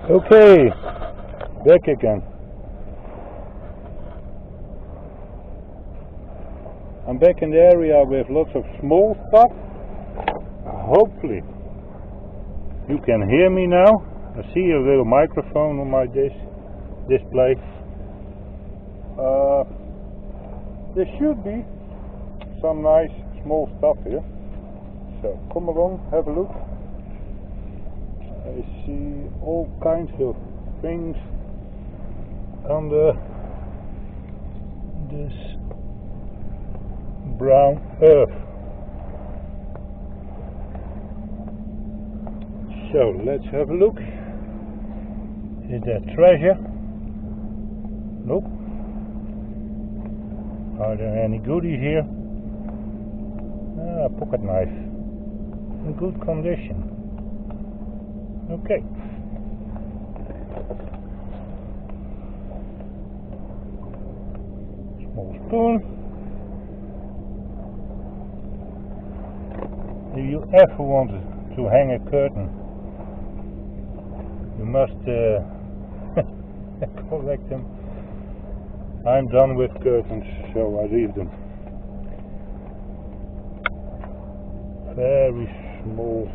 Okay, back again. I'm back in the area with lots of small stuff. Hopefully you can hear me now. I see a little microphone on my display. There should be some nice small stuff here. So come along, have a look. I see all kinds of things under this brown earth. So let's have a look. Is there treasure? Nope. Are there any goodies here? Ah, pocket knife. In good condition. Okay. Small spoon. If you ever wanted to hang a curtain, you must collect them. I'm done with curtains, so I leave them. Very small.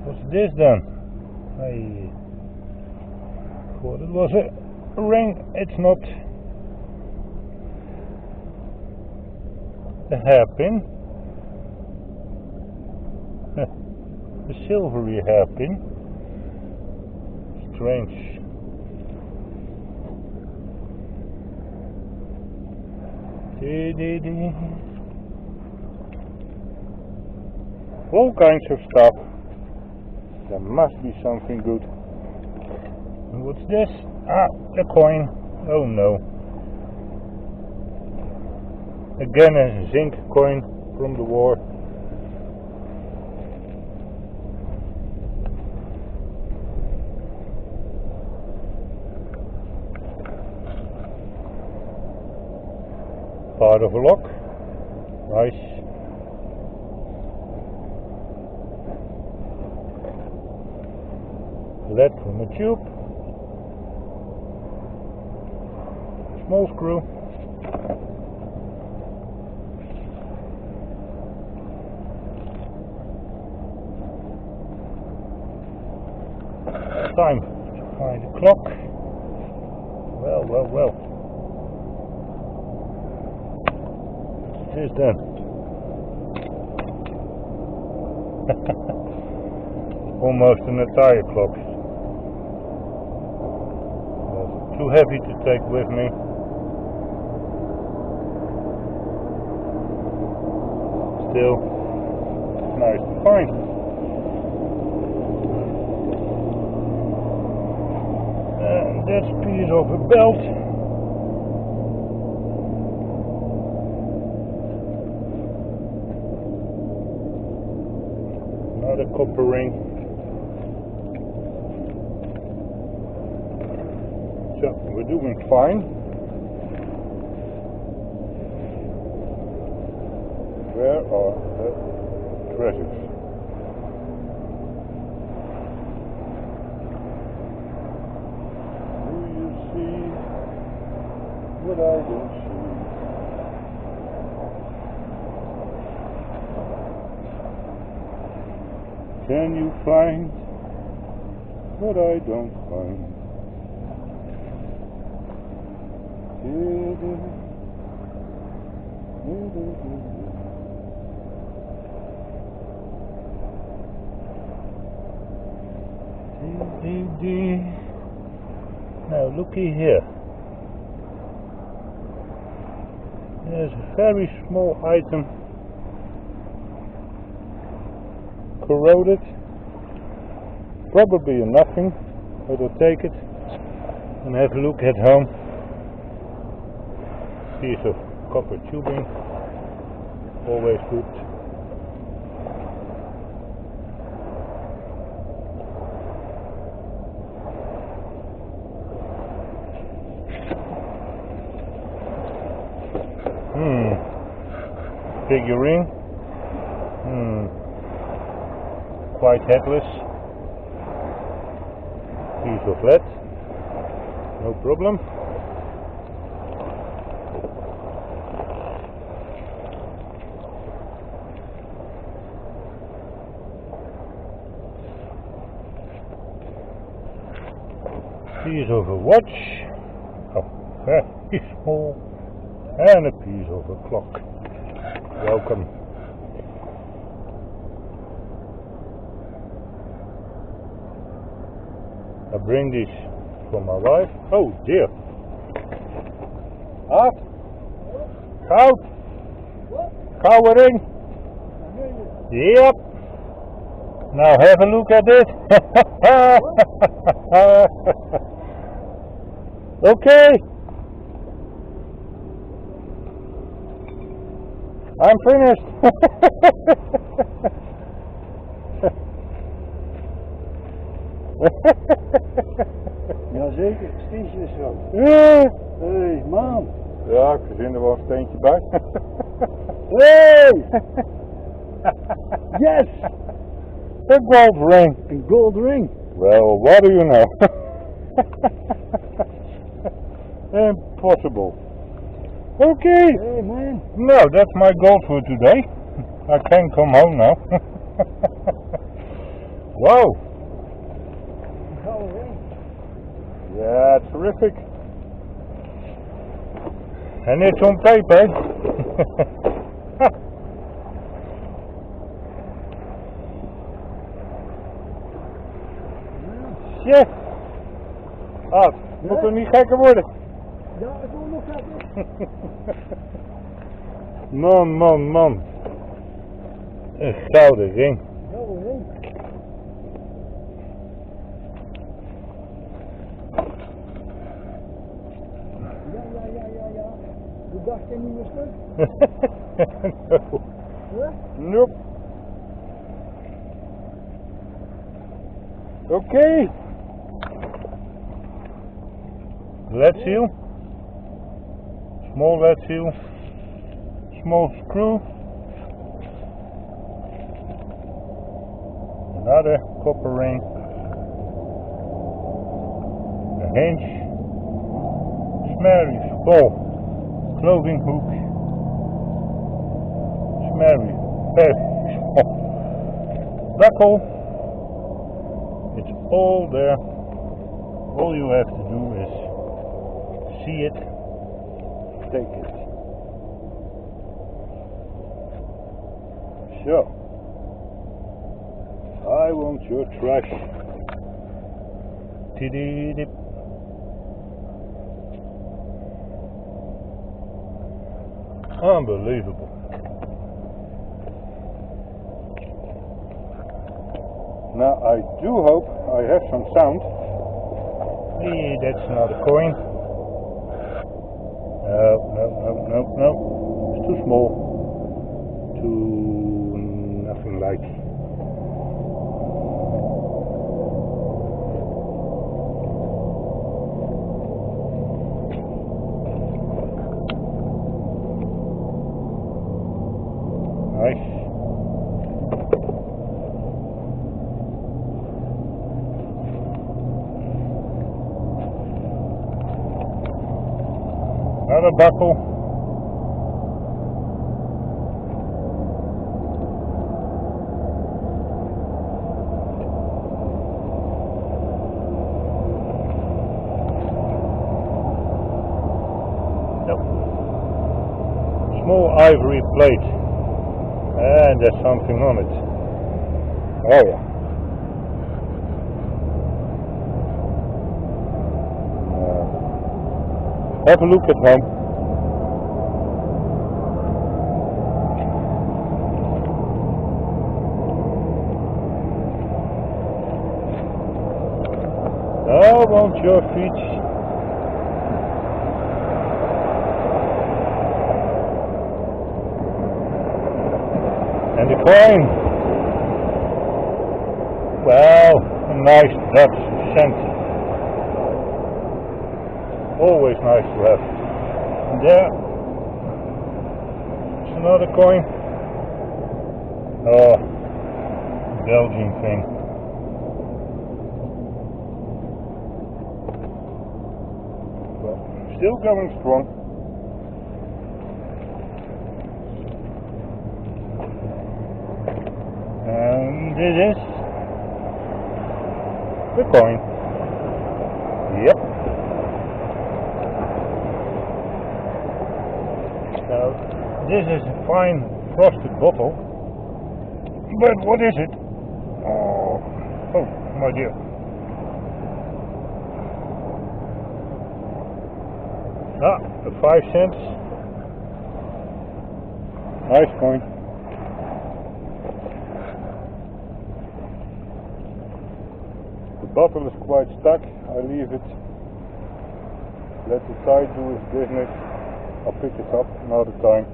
What's this then? I thought it was a ring. It's not. A hairpin. A silvery hairpin. Strange. All kinds of stuff. There must be something good. And what's this? Ah, a coin. Oh no. Again a zinc coin from the war. Part of a lock. Nice. Lead from a tube. Small screw. Time to find a clock. Well. What's this then? Almost an entire clock. Too heavy to take with me. Still, it's nice to find. And this piece of a belt. Another copper ring. So, we're doing fine. Where are the treasures? Do you see what I don't see? Can you find what I don't find? Now looky here. There's a very small item corroded. Probably a nothing, but I'll take it and have a look at home. Piece of copper tubing, always good. Figurine. Quite headless. piece of lead, no problem. Piece of a watch, oh, very small, and a piece of a clock. Welcome. I bring this for my wife. Oh dear. Af? Koud? Cowering? Yep. Now have a look at it. Okay. I'm finished. Jazeker, steentje is zo. Ja. Hey, man. Ja, ik verzin er wel een steentje bij. Hey! Yes! A gold ring. Een gold ring. Well, what do you know? Impossible. Okay. Hey, man. No, that's my goal for today. I can come home now. Wow. Een gouden ring. Yeah, terrific. And it's on tape, eh? Shit. Ah, moet er niet gekker worden. Ja, ik wil nog zetten. Man. Een gouden ring. Gouden ring. Ja. De dag kan niet meer stuk. No. Ja? Nope. Okay. Lead seal. Small lead seal. Small screw. Another copper ring. A hinge. Very small clothing hook. Very small buckle. It's all there. All you have to do is see it, take it. So, I want your trash. Tididip. Unbelievable. Now I do hope I have some sound. That's not a coin. No. It's too small. Too nothing like. Nice. Another buckle. Nope. Small ivory plate. And there's something on it. Oh yeah. Have a look at home. I want your feet. And the coin. Well, a nice Dutch cent. Always nice to have. And there, it's another coin. Oh, Belgian thing. still going strong. And this is the coin. Yep. Now, this is a fine frosted bottle. But what is it? Oh, my dear. Ah, a 5 cents. Nice coin. The bottle is quite stuck. I leave it. Let the tide do its business. I'll pick it up another time.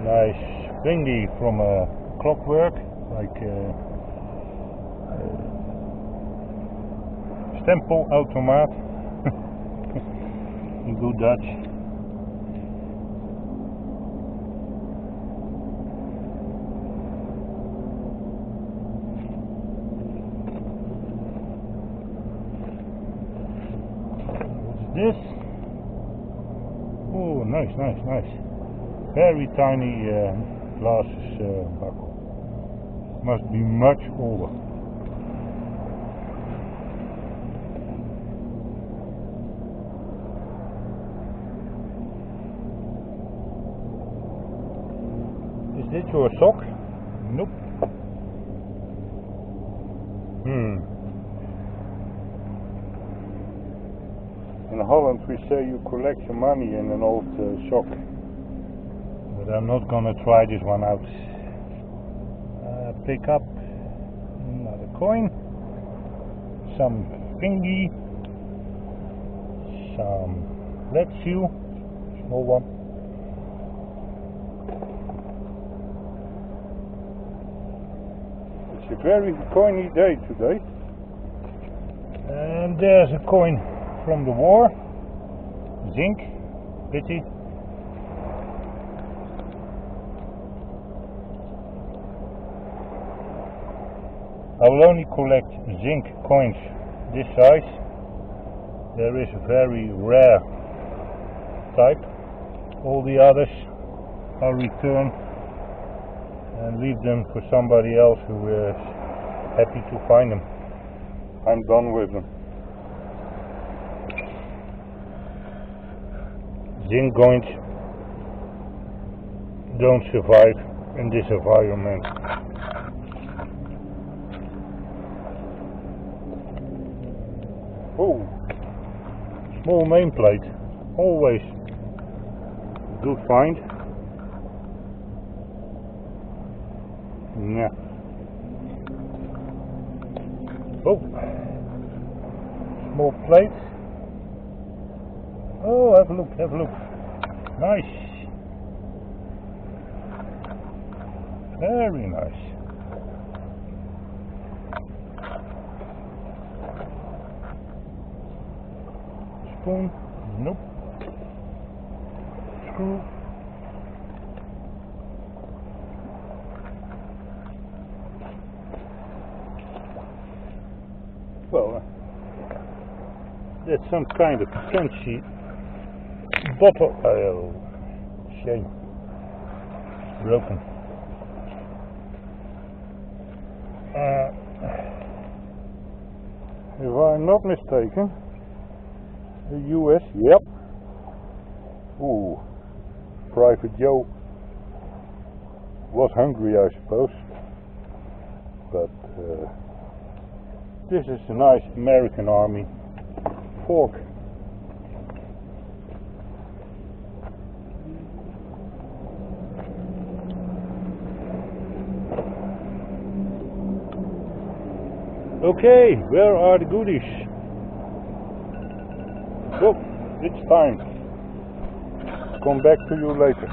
Nice thingy from a clockwork, like stempelautomaat in good Dutch. What's this? Oh, nice. Very tiny glasses buckle. Must be much older. Is this your sock? Nope. In Holland we say you collect your money in an old sock. But I'm not gonna try this one out. Pick up another coin, some thingy, some red seal, small one. It's a very coiny day today. And there's a coin from the war, zinc, pity. I will only collect zinc coins this size. There is a very rare type. All the others I'll return and leave them for somebody else who is happy to find them. I'm done with them. Zinc coins don't survive in this environment. Oh, small nameplate, always good find. Yeah. Oh, small plate. Oh, have a look. Nice. Very nice. Spoon? Nope. Screw? Well, that's some kind of fancy bottle. Oh, shame. Broken. If I'm not mistaken, the US, yep. Ooh, Private Joe was hungry, I suppose. But this is a nice American Army fork. Okay, where are the goodies? Oh, it's time. Come back to you later.